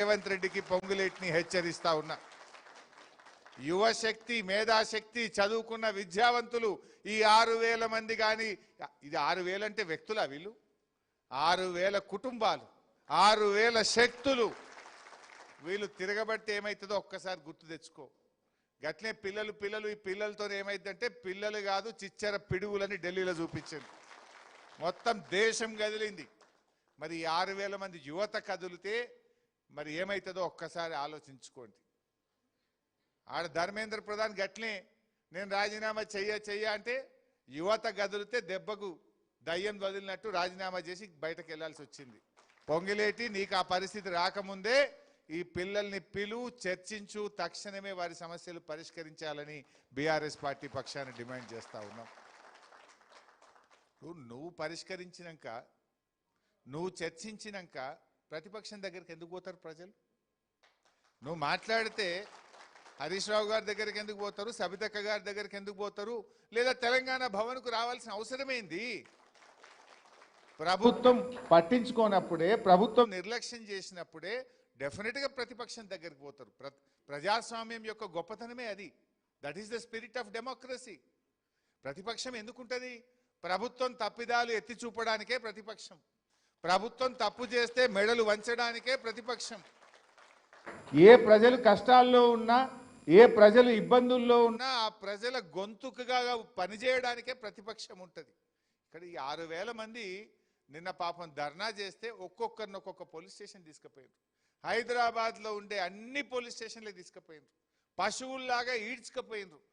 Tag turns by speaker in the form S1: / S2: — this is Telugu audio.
S1: రేవంత్ రెడ్డికి పొంగులేటిని హెచ్చరిస్తా ఉన్నా. యువశక్తి, మేధాశక్తి, చదువుకున్న విద్యావంతులు ఈ 6,000 మంది కానీ, ఇది 6,000 అంటే వ్యక్తులా వీళ్ళు? 6,000 కుటుంబాలు, 6,000 శక్తులు. వీళ్ళు తిరగబట్టి ఏమవుతుందో ఒక్కసారి గుర్తు తెచ్చుకో. గట్లే పిల్లలు ఈ పిల్లలతో ఏమైందంటే పిల్లలు కాదు చిచ్చర పిడుగులని ఢిల్లీలో చూపించింది. మొత్తం దేశం కదిలింది. మరి 6,000 మంది యువత కదిలితే మరి ఏమవుతుందో ఒక్కసారి ఆలోచించుకోండి. ఆడ ధర్మేంద్ర ప్రధాన్ గట్లే నేను రాజీనామా చెయ్య అంటే యువత గదిలితే దెబ్బకు దయ్యం వదిలినట్టు రాజీనామా చేసి బయటకు వెళ్లాల్సి వచ్చింది. పొంగిలేటి నీకు ఆ పరిస్థితి రాకముందే ఈ పిల్లల్ని చర్చించు, తక్షణమే వారి సమస్యలు పరిష్కరించాలని బీఆర్ఎస్ పార్టీ పక్షాన్ని డిమాండ్ చేస్తా ఉన్నాం. నువ్వు పరిష్కరించినాక, నువ్వు చర్చించినాక ప్రతిపక్షం దగ్గరికి ఎందుకు పోతారు ప్రజలు? నువ్వు మాట్లాడితే హరీష్ రావు గారి దగ్గరికి ఎందుకు పోతారు, సబితక్క గారి దగ్గరికి ఎందుకు పోతారు, లేదా తెలంగాణ భవన్కు రావాల్సిన అవసరమేంది? ప్రభుత్వం పట్టించుకోనప్పుడే, ప్రభుత్వం నిర్లక్ష్యం చేసినప్పుడే డెఫినెట్గా ప్రతిపక్షం దగ్గరికి పోతారు. ప్రజాస్వామ్యం యొక్క గొప్పతనమే అది. That is the spirit of democracy. ప్రతిపక్షం ఎందుకుంటుంది? ప్రభుత్వం తప్పిదాలు ఎత్తి చూపడానికే ప్రతిపక్షం. ప్రభుత్వం తప్పు చేస్తే మెడలు వంచడానికే ప్రతిపక్షం. ఏ ప్రజలు కష్టాల్లో ఉన్నా, ఏ ప్రజలు ఇబ్బందుల్లో ఉన్నా ఆ ప్రజల గొంతుకుగా పనిచేయడానికే ప్రతిపక్షం ఉంటుంది. ఇక్కడ ఈ 6,000 మంది నిన్న పాపం ధర్నా చేస్తే ఒక్కొక్కరిని ఒక్కొక్క పోలీస్ స్టేషన్ తీసుకుపోయారు. హైదరాబాద్లో ఉండే అన్ని పోలీస్ స్టేషన్లే తీసుకుపోయినారు. పశువుల్లాగా ఈడ్చుకుపోయినారు.